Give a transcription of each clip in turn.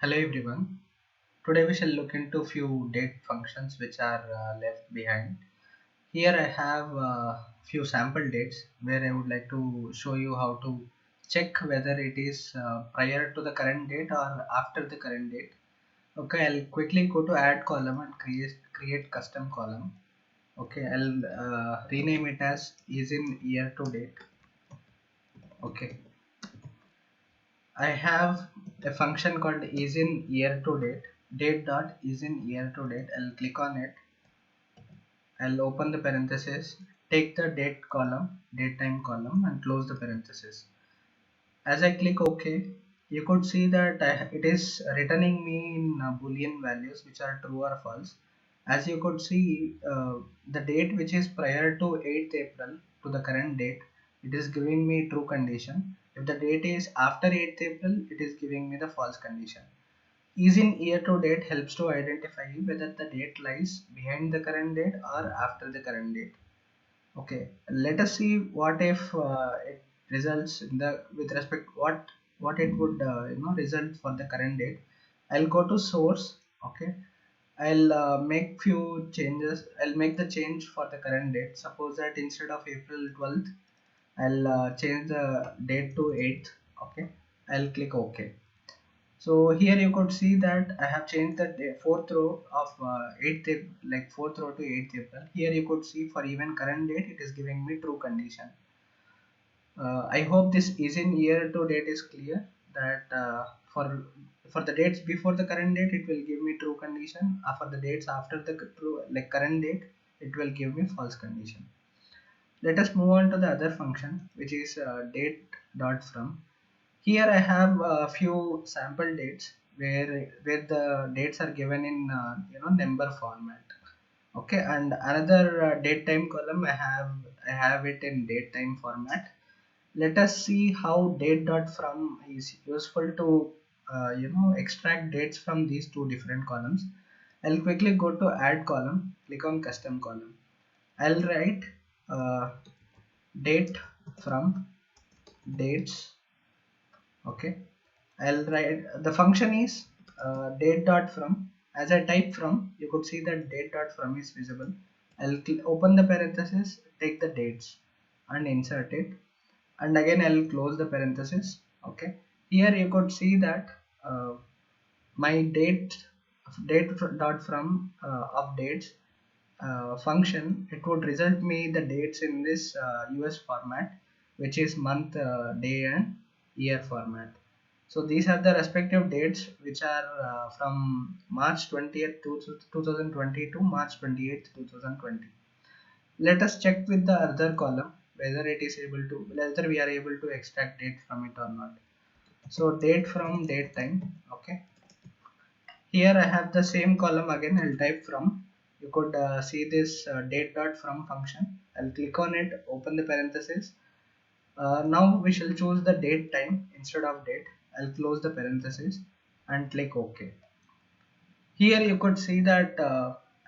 Hello everyone. Today we shall look into few date functions which are left behind. Here I have few sample dates where I would like to show you how to check whether it is prior to the current date or after the current date. Okay, I'll quickly go to add column and create custom column. Okay, I'll rename it as is in year to date. Okay, I have a function called isInYearToDate. Date.IsInYearToDate. I'll click on it. I'll open the parenthesis, take the date column, date time column, and close the parenthesis. As I click OK, you could see that it is returning me in boolean values which are true or false. As you could see, the date which is prior to 8th April to the current date, it is giving me true condition. If the date is after 8th April, it is giving me the false condition. Is in year to date helps to identify whether the date lies behind the current date or after the current date. Okay, let us see what if it results in the with respect what it would result for the current date. I'll go to source. Okay, I'll make few changes. I'll make the change for the current date. Suppose that instead of April 12th, I'll change the date to 8th. Okay, I'll click OK. So here you could see that I have changed the fourth row of 8th like fourth row to 8th April. Here you could see for even current date it is giving me true condition. I hope this is in year to date is clear that for the dates before the current date it will give me true condition. For the dates after the true like current date it will give me false condition. Let us move on to the other function which is Date.From. Here I have a few sample dates where the dates are given in number format. Okay, and another date time column I have it in date time format. Let us see how Date.From is useful to extract dates from these two different columns. I'll quickly go to add column, click on custom column. I'll write uh, date from dates. Okay, I'll write the function is Date.From. As I type from, you could see that Date.From is visible. I'll open the parenthesis, take the dates and insert it, and again I'll close the parenthesis. Okay, here you could see that my Date.From updates function, it would result me the dates in this US format, which is month, day and year format. So these are the respective dates which are from March 20th to 2020 to March 28th 2020. Let us check with the other column whether we are able to extract date from it or not. So date from date time. Okay, here I have the same column again. I'll type from. You could see this Date.From function. I'll click on it, open the parenthesis. Now we shall choose the date time instead of date. I'll close the parenthesis and click OK. Here you could see that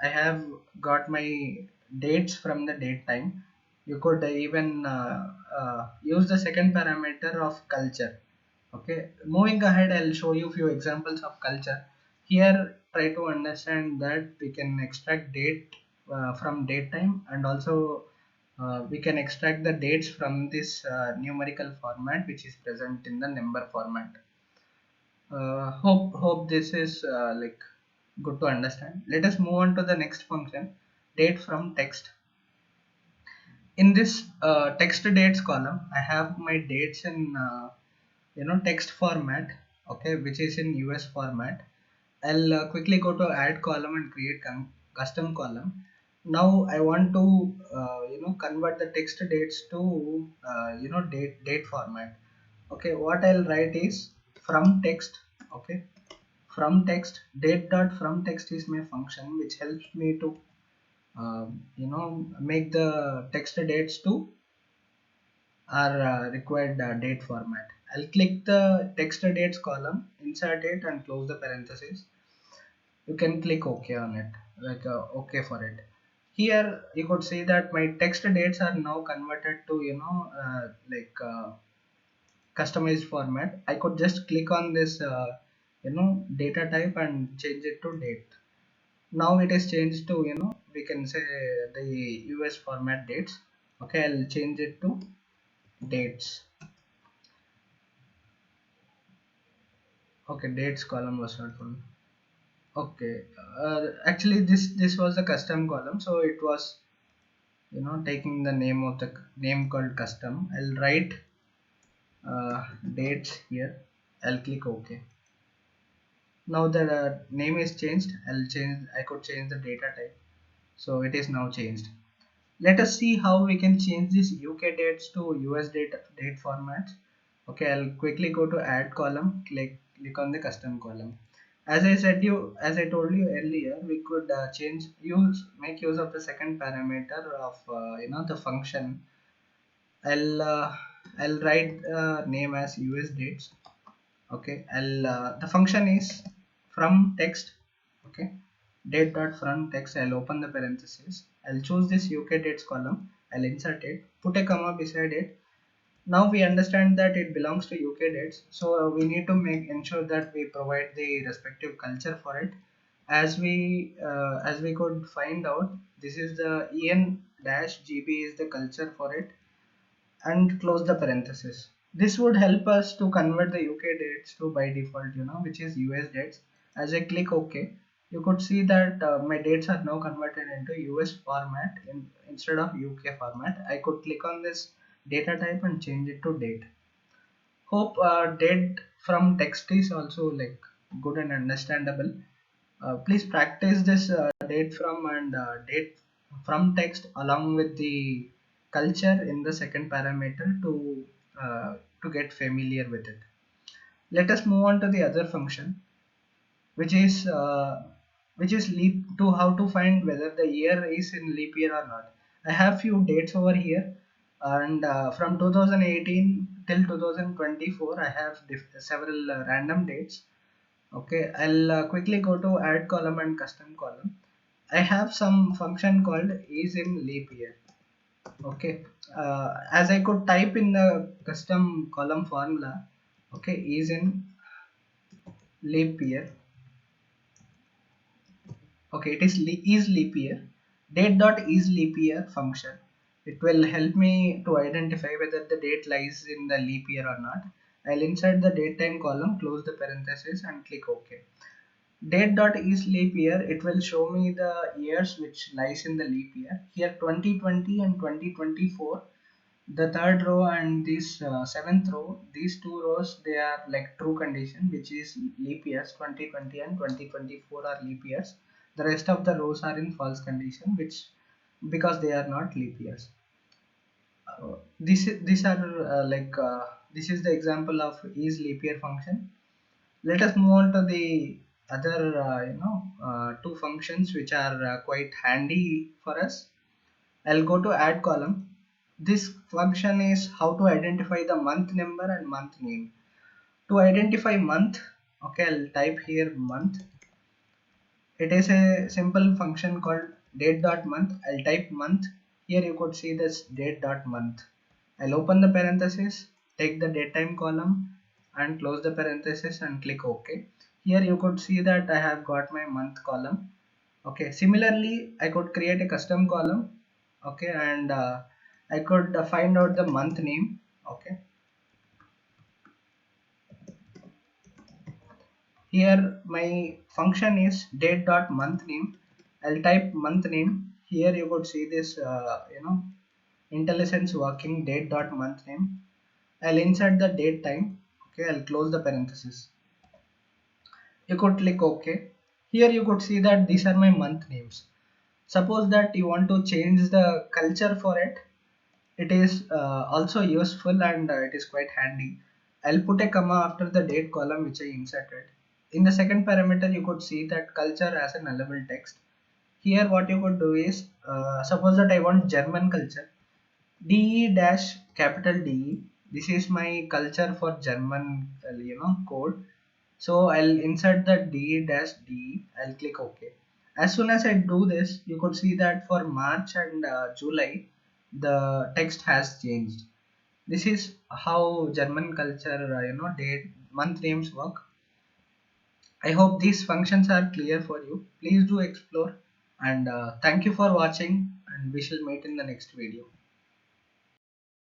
I have got my dates from the date time. You could even use the second parameter of culture. Okay, moving ahead, I'll show you few examples of culture. Here try to understand that we can extract date from date time, and also we can extract the dates from this numerical format which is present in the number format. Hope this is like good to understand. Let us move on to the next function, date from text. In this text dates column, I have my dates in text format. Okay, which is in US format. I'll quickly go to add column and create custom column. Now I want to convert the text dates to date format. Okay, what I'll write is from text. Okay, from text, Date.From text is my function which helps me to make the text dates to our required date format. I'll click the text dates column, insert it and close the parenthesis. You can click OK on it, like OK for it. Here you could see that my text dates are now converted to customized format. I could just click on this data type and change it to date. Now it is changed to, we can say the US format dates. Okay, I'll change it to dates. Okay, dates column was not found. Okay, actually this was the custom column, so it was, taking the name of the name called custom. I'll write dates here. I'll click OK. Now the name is changed. I could change the data type, so it is now changed. Let us see how we can change this UK dates to US date format. Okay, I'll quickly go to add column, click on the custom column. As I told you earlier, we could make use of the second parameter of the function. I'll uh, I'll write name as US dates. Okay, the function is from text. Okay, Date.From Text. I'll open the parenthesis. I'll choose this UK dates column. I'll insert it, put a comma beside it. Now we understand that it belongs to UK dates, so we need to make ensure that we provide the respective culture for it. As we could find out, this is the en-gb is the culture for it, and close the parenthesis. This would help us to convert the UK dates to by default, which is US dates. As I click OK, you could see that my dates are now converted into US format instead of UK format. I could click on this data type and change it to date. Hope date from text is also like good and understandable. Please practice this date from and date from text along with the culture in the second parameter to get familiar with it. Let us move on to the other function, which is leap to how to find whether the year is in leap year or not. I have few dates over here, and from 2018 till 2024 I have several random dates. Okay, I'll quickly go to add column and custom column. I have some function called is in leap year. Okay, as I could type in the custom column formula. Okay, is in leap year. Okay, it is leap year. Date.IsLeapYear function. It will help me to identify whether the date lies in the leap year or not. I'll insert the date time column, close the parenthesis and click OK. Date.IsLeapYear, it will show me the years which lies in the leap year. Here 2020 and 2024, the third row and this seventh row, these two rows, they are like true condition, which is leap years. 2020 and 2024 are leap years. The rest of the rows are in false condition, which because they are not leap years. These are this is the example of is leap year function. Let us move on to the other two functions which are quite handy for us. I'll go to add column. This function is how to identify the month number and month name. To identify month, okay, I'll type here month. It is a simple function called date.month. I'll type month. Here you could see this date.month. I'll open the parenthesis, take the date time column and close the parenthesis and click OK. Here you could see that I have got my month column. Okay, similarly I could create a custom column. Okay, and I could find out the month name. Okay, here my function is date.monthName. I'll type month name. Here you could see this intelligence working date.monthName. I'll insert the date time. Okay, I'll close the parenthesis. You could click OK. Here you could see that these are my month names. Suppose that you want to change the culture for it. It is also useful and it is quite handy. I'll put a comma after the date column which I inserted. In the second parameter, you could see that culture as a nullable text. Here what you could do is, suppose that I want German culture. DE dash capital DE. This is my culture for German, code. So I'll insert the DE dash DE. I'll click OK. As soon as I do this, you could see that for March and July, the text has changed. This is how German culture, date month names work. I hope these functions are clear for you. Please do explore, and thank you for watching, and we shall meet in the next video.